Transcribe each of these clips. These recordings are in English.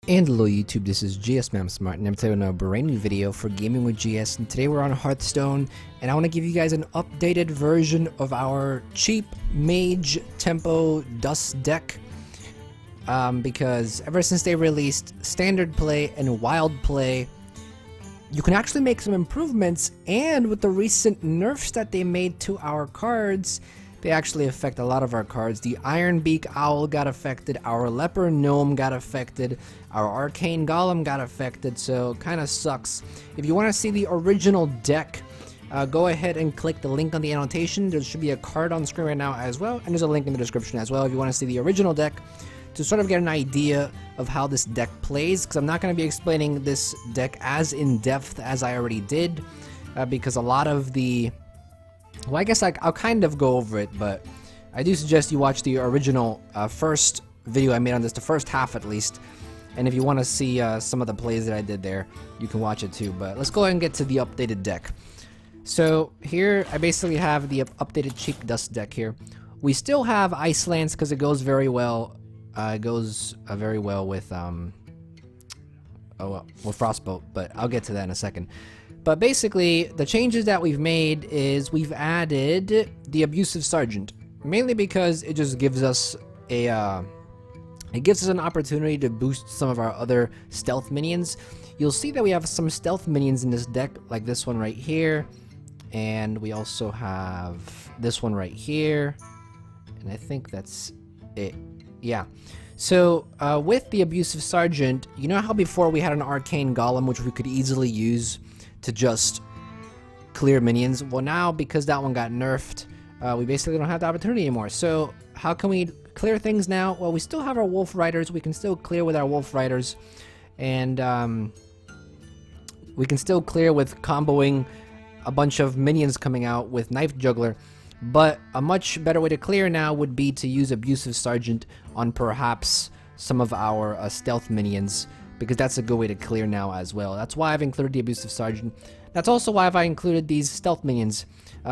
And hello YouTube, this is GSmaniamsmart, and I'm telling you a brand new video for Gaming with GS, and today we're on Hearthstone, and I want to give you guys an updated version of our cheap Mage Tempo Dust deck, because ever since they released Standard Play and Wild Play, you can actually make some improvements, and with the recent nerfs that they made to our cards, they actually affect a lot of our cards. The Ironbeak Owl got affected, our Leper Gnome got affected, our Arcane Golem got affected, so kind of sucks. If you want to see the original deck, go ahead and click the link on the annotation. There should be a card on screen right now as well, and there's a link in the description as well if you want to see the original deck to sort of get an idea of how this deck plays, because I'm not going to be explaining this deck as in-depth as I already did, because a lot of the... Well, I guess I'll kind of go over it, but I do suggest you watch the original first video I made on this, the first half at least. And if you want to see some of the plays that I did there, you can watch it too. But let's go ahead and get to the updated deck. So here, I basically have the updated cheap dust deck here. We still have Ice Lance because it goes very well. It goes very well with Frostbolt, but I'll get to that in a second. But basically, the changes that we've made is we've added the Abusive Sergeant, mainly because it just gives us an opportunity to boost some of our other stealth minions. You'll see that we have some stealth minions in this deck, like this one right here, and we also have this one right here, and I think that's it. Yeah. So, with the Abusive Sergeant, you know how before we had an Arcane Golem, which we could easily use to just clear minions? Well, now, because that one got nerfed, we basically don't have the opportunity anymore. So, how can we clear things now? Well, we still have our Wolf Riders. We can still clear with our Wolf Riders. And, we can still clear with comboing a bunch of minions coming out with Knife Juggler. But a much better way to clear now would be to use Abusive Sergeant on perhaps some of our stealth minions, because that's a good way to clear now as well. That's why I've included the Abusive Sergeant. That's also why I've included these stealth minions,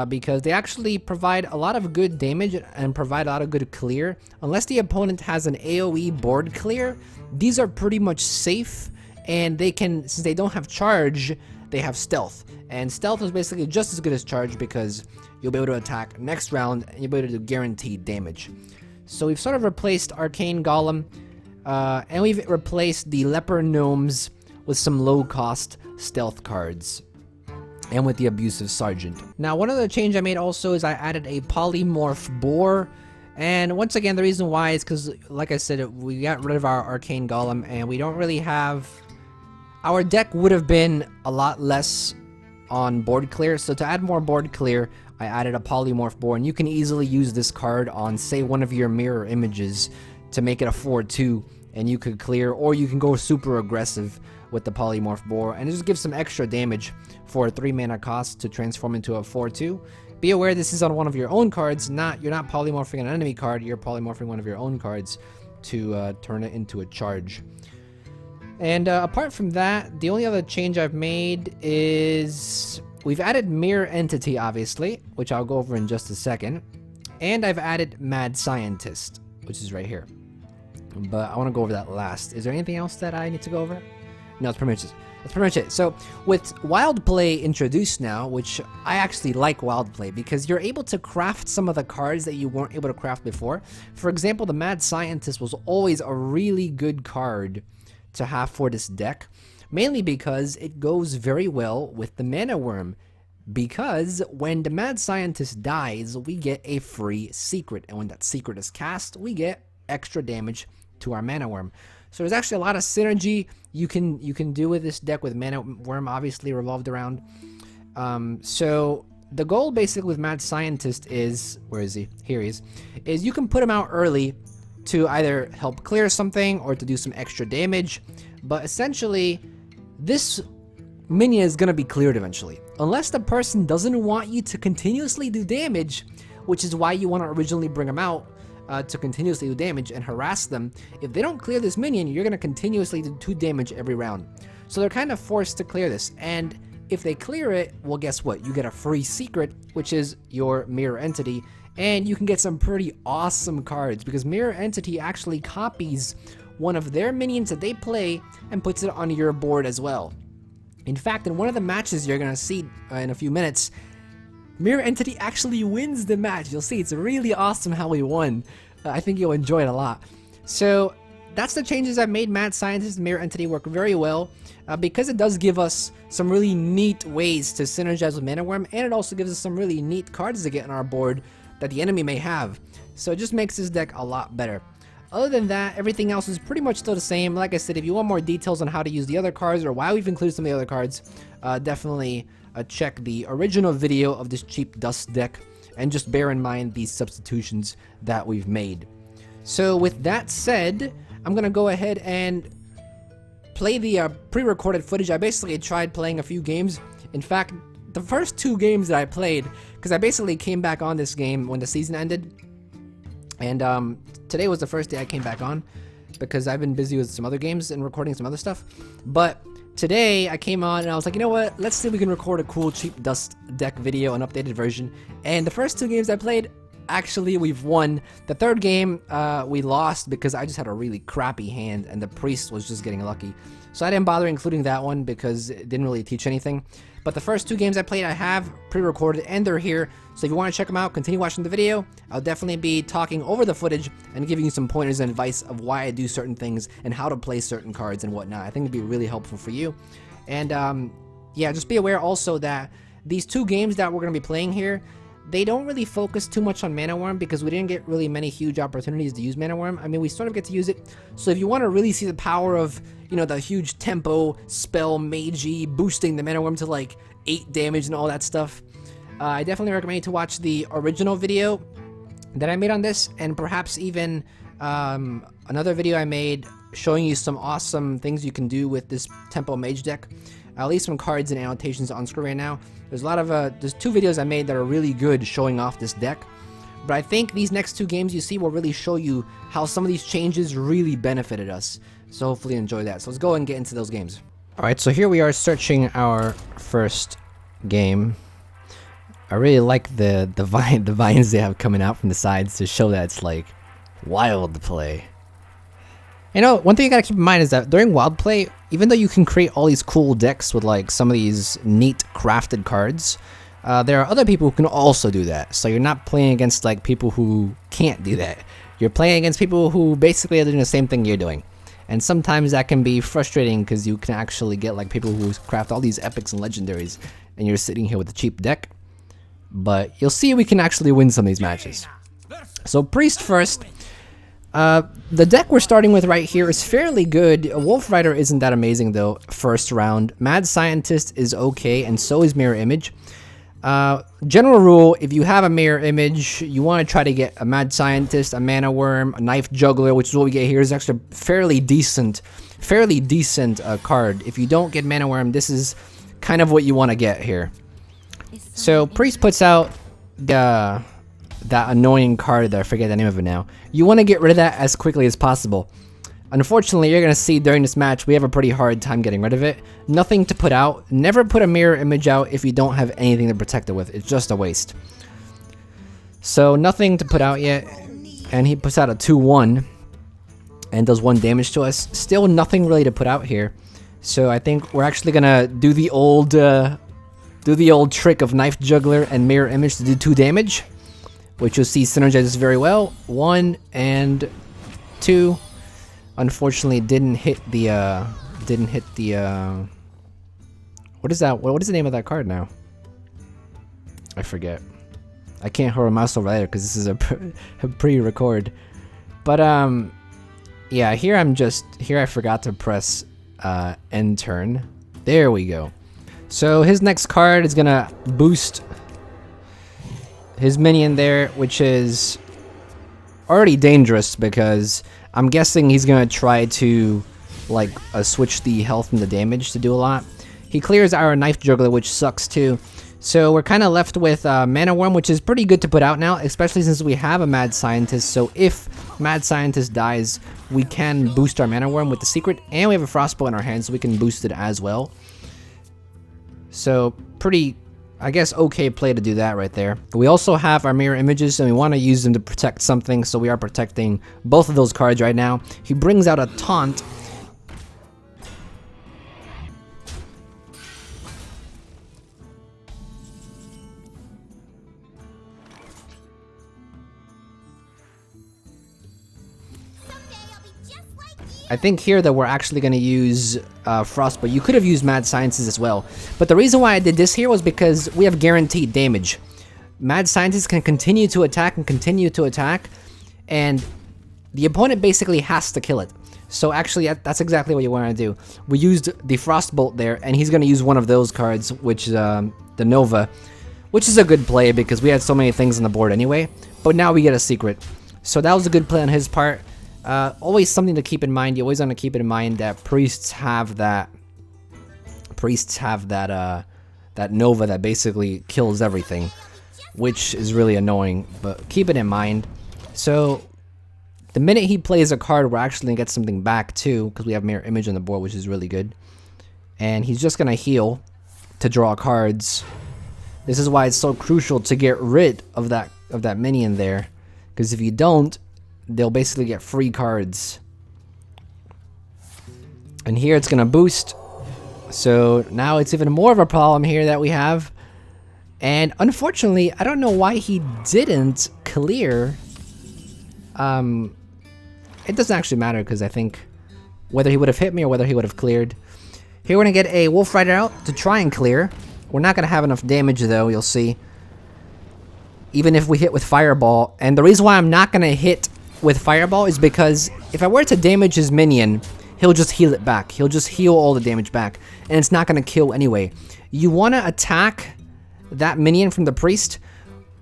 because they actually provide a lot of good damage and provide a lot of good clear. Unless the opponent has an AoE board clear, these are pretty much safe, and they can, since they don't have charge, they have stealth. And stealth is basically just as good as charge, because you'll be able to attack next round, and you'll be able to do guaranteed damage. So we've sort of replaced Arcane Golem, and we've replaced the Leper Gnomes with some low-cost stealth cards, and with the Abusive Sergeant. Now, one other change I made also is I added a Polymorph Boar, and once again, the reason why is because, like I said, we got rid of our Arcane Golem, and we don't really have... Our deck would have been a lot less on board clear, so to add more board clear, I added a Polymorph Boar, and you can easily use this card on, say, one of your mirror images to make it a 4-2, and you could clear, or you can go super aggressive with the Polymorph Boar, and just give some extra damage for a 3 mana cost to transform into a 4-2. Be aware this is on one of your own cards, you're not polymorphing an enemy card, you're polymorphing one of your own cards to turn it into a charge. And apart from that, the only other change I've made is we've added Mirror Entity, obviously, which I'll go over in just a second, and I've added Mad Scientist, which is right here. But I want to go over that last. Is there anything else that I need to go over? No, that's pretty much it. So, with Wild Play introduced now, which I actually like Wild Play, because you're able to craft some of the cards that you weren't able to craft before. For example, the Mad Scientist was always a really good card to have for this deck, mainly because it goes very well with the Mana Worm. Because when the Mad Scientist dies, we get a free secret, and when that secret is cast, we get extra damage to our Mana Worm. So there's actually a lot of synergy you can do with this deck, with Mana Worm obviously revolved around. So the goal basically with Mad Scientist is, where is he? Here he is you can put him out early to either help clear something or to do some extra damage, but essentially this minion is going to be cleared eventually, unless the person doesn't want you to continuously do damage, which is why you want to originally bring him out to continuously do damage and harass them. If they don't clear this minion, you're going to continuously do 2 damage every round, so they're kind of forced to clear this. And if they clear it, well, guess what? You get a free secret, which is your Mirror Entity, and you can get some pretty awesome cards, because Mirror Entity actually copies one of their minions that they play and puts it on your board as well. In fact, in one of the matches you're gonna see in a few minutes, Mirror Entity actually wins the match. You'll see it's really awesome how he won. I think you'll enjoy it a lot. So that's the changes I've made. Mad Scientist and Mirror Entity work very well because it does give us some really neat ways to synergize with Mana Worm, and it also gives us some really neat cards to get on our board that the enemy may have. So it just makes this deck a lot better. Other than that, everything else is pretty much still the same. Like I said, if you want more details on how to use the other cards or why we've included some of the other cards, definitely check the original video of this cheap dust deck, and just bear in mind these substitutions that we've made. So with that said, I'm gonna go ahead and play the pre-recorded footage. I basically tried playing a few games. In fact, the first 2 games that I played, because I basically came back on this game when the season ended, and today was the first day I came back on because I've been busy with some other games and recording some other stuff. But today I came on and I was like, you know what, let's see if we can record a cool cheap dust deck video, an updated version. And the first 2 games I played, actually we've won. The 3rd game we lost because I just had a really crappy hand and the priest was just getting lucky. So I didn't bother including that one because it didn't really teach anything. But the first 2 games I played I have pre-recorded and they're here. So if you want to check them out, continue watching the video. I'll definitely be talking over the footage and giving you some pointers and advice of why I do certain things and how to play certain cards and whatnot. I think it'd be really helpful for you. And yeah, just be aware also that these 2 games that we're going to be playing here, they don't really focus too much on Mana Worm because we didn't get really many huge opportunities to use Mana Worm. I mean, we sort of get to use it. So if you want to really see the power of, you know, the huge tempo, spell, Mage, boosting the Mana Worm to like 8 damage and all that stuff, I definitely recommend you to watch the original video that I made on this, and perhaps even another video I made showing you some awesome things you can do with this tempo Mage deck. I'll leave some cards and annotations on screen right now. There's a lot of there's 2 videos I made that are really good showing off this deck. But I think these next 2 games you see will really show you how some of these changes really benefited us. So hopefully enjoy that. So let's go and get into those games. Alright, so here we are searching our first game. I really like the vines they have coming out from the sides to show that it's like wild to play. You know, one thing you gotta keep in mind is that during wild play, even though you can create all these cool decks with like some of these neat crafted cards, there are other people who can also do that. So you're not playing against like people who can't do that. You're playing against people who basically are doing the same thing you're doing. And sometimes that can be frustrating because you can actually get like people who craft all these epics and legendaries and you're sitting here with a cheap deck. But you'll see we can actually win some of these matches. So Priest first. The deck we're starting with right here is fairly good. Wolf Rider isn't that amazing though, first round. Mad Scientist is okay, and so is Mirror Image. General rule, if you have a Mirror Image, you want to try to get a Mad Scientist, a Mana Worm, a Knife Juggler, which is what we get here. Is actually a fairly decent card. If you don't get Mana Worm, this is kind of what you want to get here. So Priest puts out that annoying card that I forget the name of it now. You want to get rid of that as quickly as possible. Unfortunately, you're going to see during this match, we have a pretty hard time getting rid of it. Nothing to put out. Never put a Mirror Image out if you don't have anything to protect it with. It's just a waste. So nothing to put out yet. And he puts out a 2-1 and does 1 damage to us. Still nothing really to put out here. So I think we're actually going to do the old trick of Knife Juggler and Mirror Image to do 2 damage, which you'll see synergizes very well. 1 and 2. Unfortunately, didn't hit the what is that? What is the name of that card now? I forget. I can't hold a mouse over there because this is a pre-record. But yeah, here I forgot to press end turn. There we go. So his next card is gonna boost his minion there, which is already dangerous because I'm guessing he's gonna try to like switch the health and the damage to do a lot. He clears our Knife Juggler, which sucks too. So we're kind of left with Mana Worm, which is pretty good to put out now, especially since we have a Mad Scientist. So if Mad Scientist dies, we can boost our Mana Worm with the secret, and we have a Frostbow in our hand, so we can boost it as well. So pretty I guess okay play to do that right there. We also have our mirror images, and we want to use them to protect something, so we are protecting both of those cards right now. He brings out a taunt. I think here that we're actually going to use Frost, but you could have used Mad Sciences as well. But the reason why I did this here was because we have guaranteed damage. Mad Sciences can continue to attack and continue to attack, and the opponent basically has to kill it. So actually, that's exactly what you want to do. We used the Frostbolt there, and he's going to use one of those cards, which is the Nova, which is a good play because we had so many things on the board anyway. But now we get a secret. So that was a good play on his part. Always something to keep in mind. You always want to keep in mind that priests have that that Nova that basically kills everything, which is really annoying, but keep it in mind. So the minute he plays a card, we're actually gonna get something back too, because we have mirror image on the board, which is really good. And he's just gonna heal to draw cards. This is why it's so crucial to get rid of that minion there, because if you don't, they'll basically get free cards. And here it's gonna boost. So now it's even more of a problem here that we have. And unfortunately, I don't know why he didn't clear. It doesn't actually matter, because I think whether he would have hit me or whether he would have cleared. Here we're gonna get a Wolf Rider out to try and clear. We're not gonna have enough damage though, you'll see. Even if we hit with Fireball. And the reason why I'm not gonna hit with Fireball is because if I were to damage his minion, he'll just heal it back. He'll just heal all the damage back, and it's not going to kill anyway. You want to attack that minion from the priest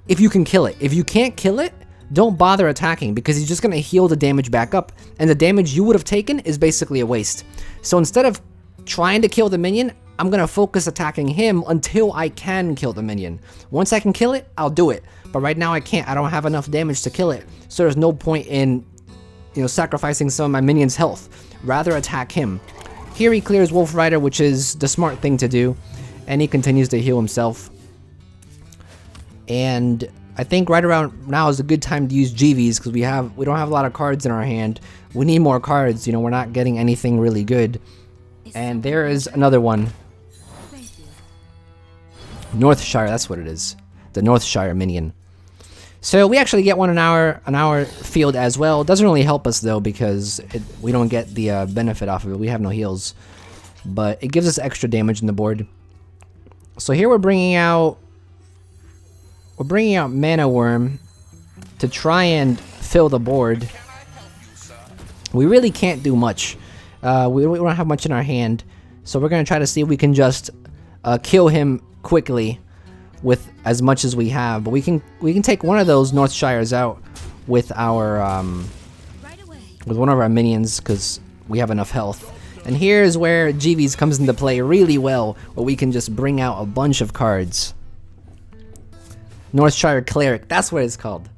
if you can kill it. If you can't kill it, don't bother attacking, because he's just going to heal the damage back up, and the damage you would have taken is basically a waste. So instead of trying to kill the minion, I'm going to focus attacking him until I can kill the minion. Once I can kill it, I'll do it. But right now I can't. I don't have enough damage to kill it. So there's no point in, sacrificing some of my minion's health. Rather attack him. Here he clears Wolf Rider, which is the smart thing to do. And he continues to heal himself. And I think right around now is a good time to use GVs, because we don't have a lot of cards in our hand. We need more cards. We're not getting anything really good. And there is another one. Northshire, that's what it is. The Northshire minion. So we actually get one in our field as well. It doesn't really help us though, because we don't get the benefit off of it. We have no heals, but it gives us extra damage on the board. So here we're bringing out Mana Worm to try and fill the board. We really can't do much. We don't have much in our hand, so we're gonna try to see if we can just kill him quickly with as much as we have. But we can take one of those Northshires out with our with one of our minions, because we have enough health. And here's where GVs comes into play really well, where we can just bring out a bunch of cards. Northshire Cleric, that's what it's called.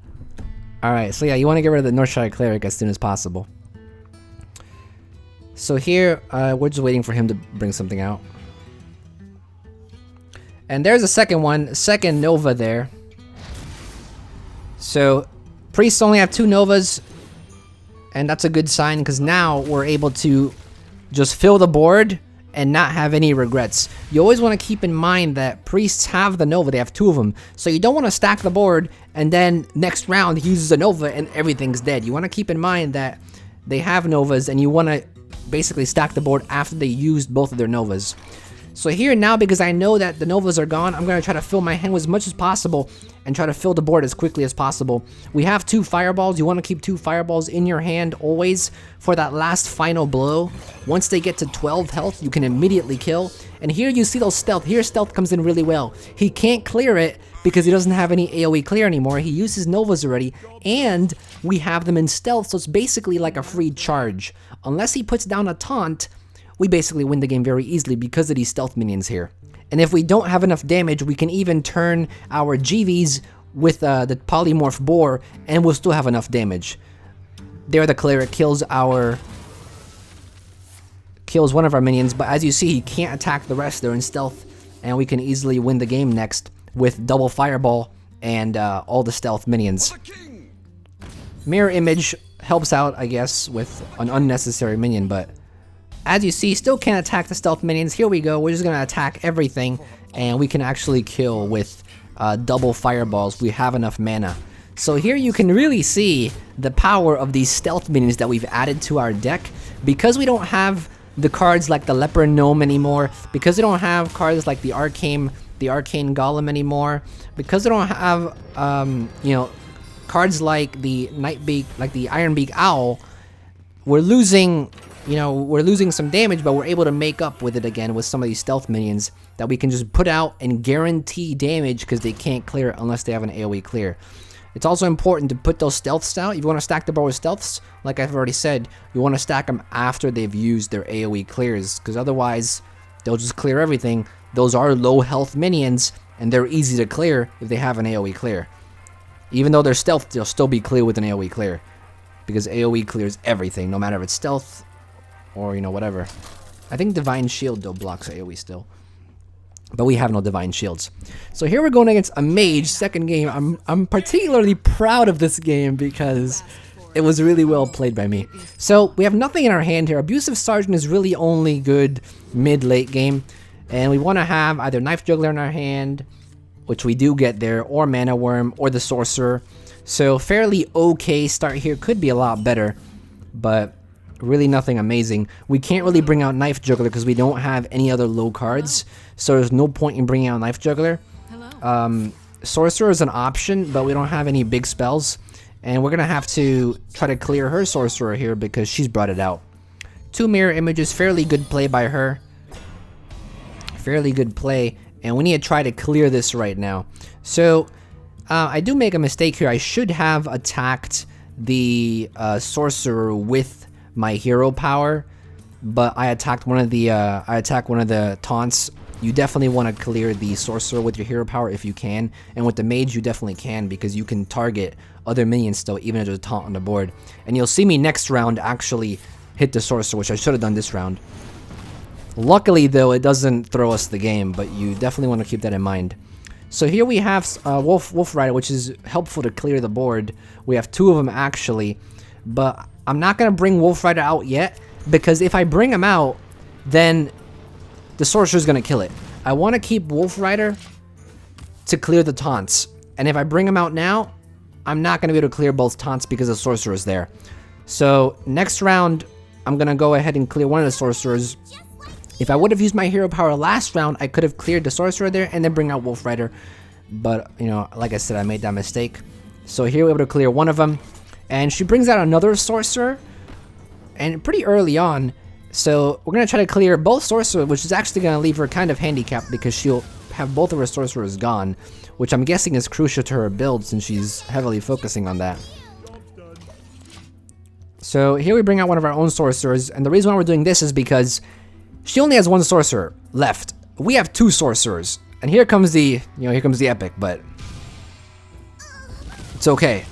Alright, so yeah, you want to get rid of the Northshire Cleric as soon as possible. So here, we're just waiting for him to bring something out. And there's a second Nova there. So, priests only have 2 Novas, and that's a good sign, because now we're able to just fill the board and not have any regrets. You always want to keep in mind that priests have the Nova, they have 2 of them. So you don't want to stack the board, and then next round he uses a Nova and everything's dead. You want to keep in mind that they have Novas, and you want to basically stack the board after they used both of their Novas. So here now, because I know that the Novas are gone, I'm going to try to fill my hand with as much as possible and try to fill the board as quickly as possible. We have 2 Fireballs. You want to keep 2 Fireballs in your hand always for that last final blow. Once they get to 12 health, you can immediately kill. And here you see those stealth. Here stealth comes in really well. He can't clear it because he doesn't have any AoE clear anymore. He uses Novas already, and we have them in stealth, so it's basically like a free charge. Unless he puts down a taunt, we basically win the game very easily because of these stealth minions here. And if we don't have enough damage, we can even turn our GVs with the Polymorph Boar, and we'll still have enough damage. There the Cleric kills one of our minions, but as you see, he can't attack the rest. They're in stealth, and we can easily win the game next with double fireball and all the stealth minions. Mirror image helps out, I guess, with an unnecessary minion, but as you see, still can't attack the stealth minions. Here we go. We're just gonna attack everything, and we can actually kill with double fireballs. We have enough mana. So here you can really see the power of these stealth minions that we've added to our deck. Because we don't have the cards like the Leper Gnome anymore, because we don't have cards like the Arcane Golem anymore, because we don't have you know, cards like the Ironbeak Owl, we're losing, you know, we're losing some damage, but we're able to make up with it again with some of these stealth minions that we can just put out and guarantee damage because they can't clear it unless they have an AoE clear. It's also important to put those stealths out. If you want to stack the board with stealths, like I've already said, you want to stack them after they've used their AoE clears, because otherwise they'll just clear everything. Those are low health minions, and they're easy to clear if they have an AoE clear. Even though they're stealth, they'll still be clear with an AoE clear, because AoE clears everything, no matter if it's stealth or, you know, whatever. I think Divine Shield though blocks AoE still, but we have no Divine Shields. So here we're going against a Mage, second game. I'm particularly proud of this game because it was really well played by me. So we have nothing in our hand here. Abusive Sergeant is really only good mid-late game, and we want to have either Knife Juggler in our hand, which we do get there, or Mana Worm, or the Sorcerer. So fairly okay start here. Could be a lot better, but really nothing amazing. We can't really bring out Knife Juggler because we don't have any other low cards, so there's no point in bringing out Knife Juggler. Sorcerer is an option, but we don't have any big spells, and we're gonna have to try to clear her Sorcerer here because she's brought it out. 2 mirror images, fairly good play by her. Fairly good play, and we need to try to clear this right now. So I do make a mistake here. I should have attacked the Sorcerer with my hero power, but I attacked one of the taunts. You definitely want to clear the Sorcerer with your hero power if you can, and with the Mage you definitely can, because you can target other minions still even if there's a taunt on the board. And you'll see me next round actually hit the Sorcerer, which I should have done this round. Luckily though, it doesn't throw us the game, but you definitely want to keep that in mind. So here we have Wolf Rider, which is helpful to clear the board. We have 2 of them actually, but I'm not going to bring Wolf Rider out yet, because if I bring him out, then the Sorcerer's going to kill it. I want to keep Wolf Rider to clear the taunts, and if I bring him out now, I'm not going to be able to clear both taunts because the Sorcerer is there. So next round, I'm going to go ahead and clear one of the Sorcerers. If I would have used my hero power last round, I could have cleared the Sorcerer there and then bring out Wolf Rider, but, you know, like I said, I made that mistake. So here we're able to clear one of them. And she brings out another Sorcerer, and pretty early on. So we're going to try to clear both Sorcerers, which is actually going to leave her kind of handicapped because she'll have both of her Sorcerers gone, which I'm guessing is crucial to her build since she's heavily focusing on that. So here we bring out one of our own Sorcerers, and the reason why we're doing this is because she only has 1 Sorcerer left. We have 2 Sorcerers, and here comes the epic, but it's okay.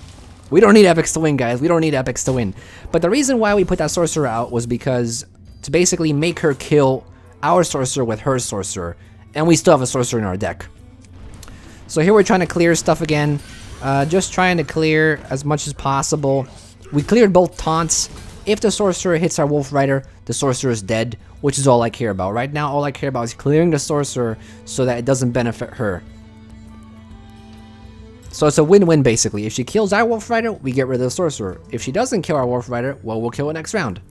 We don't need epics to win, guys. We don't need epics to win. But the reason why we put that Sorcerer out was because to basically make her kill our Sorcerer with her Sorcerer. And we still have a Sorcerer in our deck. So here we're trying to clear stuff again. Just trying to clear as much as possible. We cleared both taunts. If the Sorcerer hits our Wolf Rider, the Sorcerer is dead, which is all I care about. Right now, all I care about is clearing the Sorcerer so that it doesn't benefit her. So it's a win-win basically. If she kills our Wolf Rider, we get rid of the Sorcerer. If she doesn't kill our Wolf Rider, well, we'll kill it next round.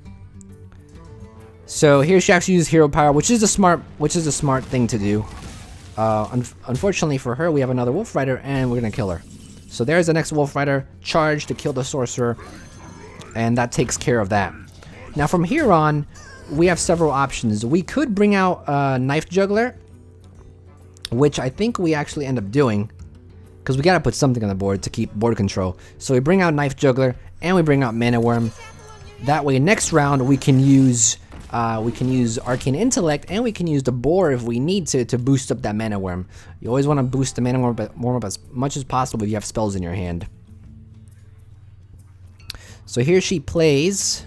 So here she actually uses hero power, which is a smart thing to do. Unfortunately for her, we have another Wolf Rider, and we're gonna kill her. So there's the next Wolf Rider charge to kill the Sorcerer, and that takes care of that. Now from here on, we have several options. We could bring out Knife Juggler, which I think we actually end up doing, because we gotta put something on the board to keep board control. So we bring out Knife Juggler, and we bring out Mana Worm. That way, next round we can use Arcane Intellect, and we can use the Boar if we need to boost up that Mana Worm. You always want to boost the Mana Worm up as much as possible if you have spells in your hand. So here she plays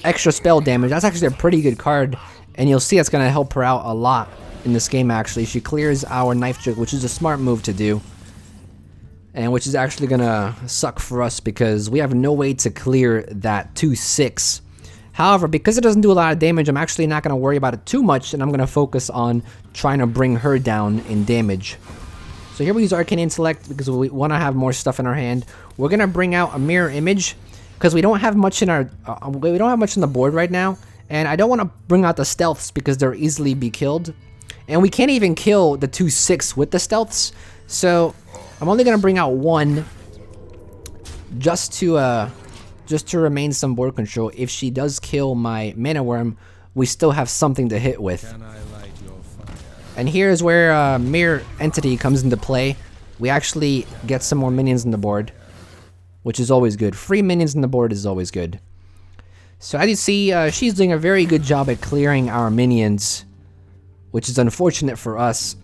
extra spell damage. That's actually a pretty good card, and you'll see it's going to help her out a lot in this game actually. She clears our Knife Jug, which is a smart move to do, and which is actually going to suck for us because we have no way to clear that 2/6. However, because it doesn't do a lot of damage, I'm actually not going to worry about it too much, and I'm going to focus on trying to bring her down in damage. So here we use Arcane Intellect because we want to have more stuff in our hand. We're going to bring out a Mirror Image because we don't have much in our we don't have much on the board right now, and I don't want to bring out the stealths because they'll easily be killed. And we can't even kill the 2/6 with the stealths. So I'm only going to bring out one just to remain some board control. If she does kill my Mana Worm, we still have something to hit with. And here's where Mirror Entity comes into play. We actually get some more minions on the board, which is always good. Free minions on the board is always good. So as you see, she's doing a very good job at clearing our minions, which is unfortunate for us.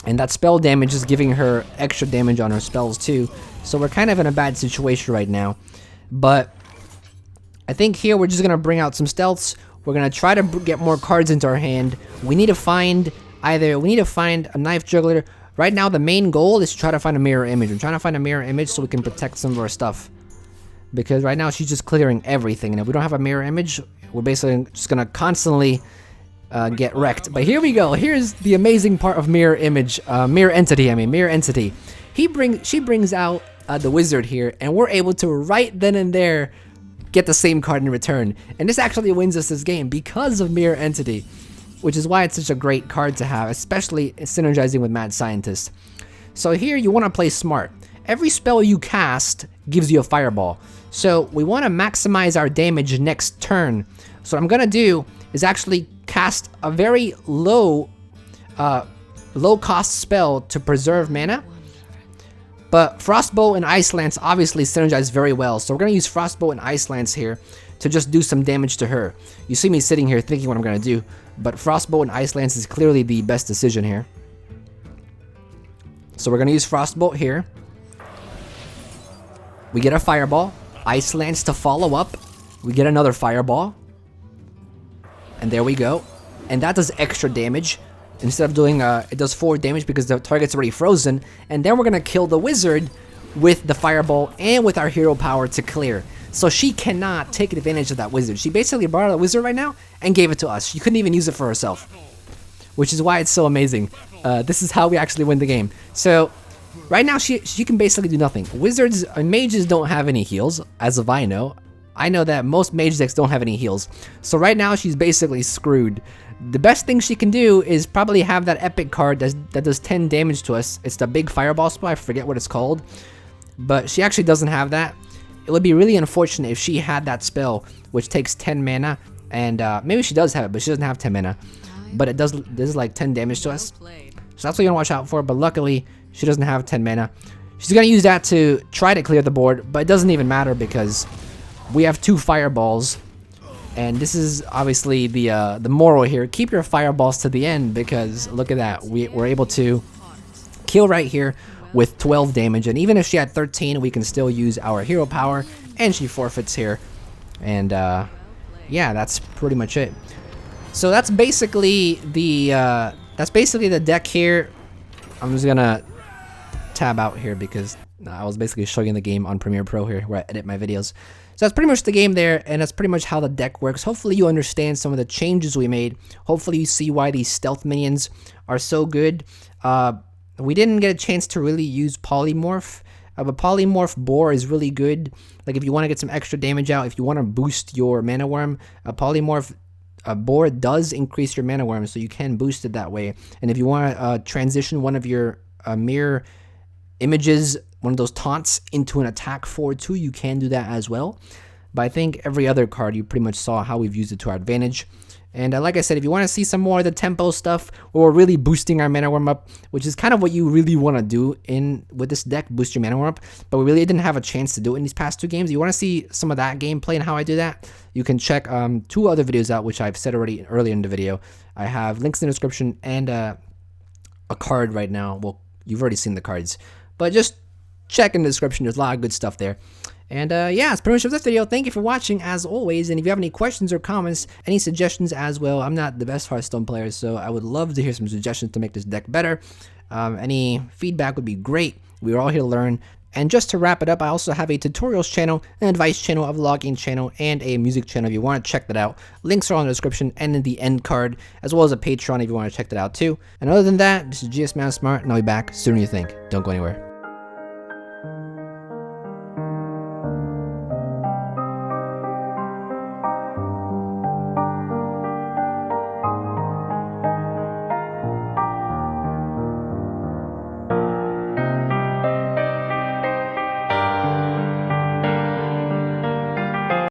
And that spell damage is giving her extra damage on her spells too. So we're kind of in a bad situation right now. But I think here we're just going to bring out some stealths. We're going to try to get more cards into our hand. We need to find a Knife Juggler. Right now the main goal is to try to find a Mirror Image. I'm trying to find a Mirror Image so we can protect some of our stuff. Because right now she's just clearing everything. And if we don't have a Mirror Image, we're basically just going to constantly get wrecked. But here we go. Here's the amazing part of Mirror Image. Mirror Entity. She brings out the Wizard here, and we're able to right then and there get the same card in return. And this actually wins us this game because of Mirror Entity, which is why it's such a great card to have, especially synergizing with Mad Scientist. So here you want to play smart. Every spell you cast gives you a fireball. So we want to maximize our damage next turn. So what I'm going to do is actually cast a very low cost spell to preserve mana. But Frostbolt and Ice Lance obviously synergize very well, so we're going to use Frostbolt and Ice Lance here to just do some damage to her. You see me sitting here thinking what I'm going to do, but Frostbolt and Ice Lance is clearly the best decision here. So we're going to use Frostbolt here. We get a Fireball. Ice Lance to follow up. We get another Fireball. And there we go. And that does extra damage. Instead of doing, it does 4 damage because the target's already frozen. And then we're going to kill the Wizard with the Fireball and with our hero power to clear. So she cannot take advantage of that Wizard. She basically brought out the Wizard right now and gave it to us. She couldn't even use it for herself, which is why it's so amazing. This is how we actually win the game. So right now she can basically do nothing. Wizards and mages don't have any heals, as of I know. I know that most mage decks don't have any heals. So right now she's basically screwed. The best thing she can do is probably have that epic card that does 10 damage to us. It's the big fireball spell, I forget what it's called. But she actually doesn't have that. It would be really unfortunate if she had that spell, which takes 10 mana. And maybe she does have it, but she doesn't have 10 mana. But it does like 10 damage to us. So that's what you want to watch out for. But luckily, she doesn't have 10 mana. She's going to use that to try to clear the board. But it doesn't even matter because we have 2 fireballs. And this is obviously the moral here. Keep your fireballs to the end because look at that. We're able to kill right here with 12 damage. And even if she had 13, we can still use our hero power. And she forfeits here. And yeah, that's pretty much it. So that's basically the deck here. I'm just gonna tab out here because I was basically showing the game on Premiere Pro here where I edit my videos. So that's pretty much the game there, and that's pretty much how the deck works. Hopefully you understand some of the changes we made. Hopefully you see why these stealth minions are so good. We didn't get a chance to really use Polymorph, but Polymorph Boar is really good. Like if you want to get some extra damage out, if you want to boost your Mana Worm, Polymorph Boar does increase your Mana Worm, so you can boost it that way. And if you want to transition one of your mirror images, one of those taunts, into an attack forward too, you can do that as well. But I think every other card you pretty much saw how we've used it to our advantage. And like I said, if you want to see some more of the tempo stuff, where we're really boosting our Mana Worm up, which is kind of what you really want to do with this deck, boost your Mana Worm up, but we really didn't have a chance to do it in these past 2 games. You want to see some of that gameplay and how I do that, you can check 2 other videos out, which I've said already earlier in the video. I have links in the description and a card right now. Well, you've already seen the cards, but just check in the description. There's a lot of good stuff there. And yeah, that's pretty much of this video. Thank you for watching as always. And if you have any questions or comments, any suggestions as well, I'm not the best Hearthstone player, so I would love to hear some suggestions to make this deck better. Any feedback would be great. We're all here to learn. And just to wrap it up, I also have a tutorials channel, an advice channel, a vlogging channel, and a music channel if you want to check that out. Links are on the description and in the end card, as well as a Patreon if you want to check that out too. And other than that, this is GSmaniamsmart, and I'll be back sooner than you think. Don't go anywhere.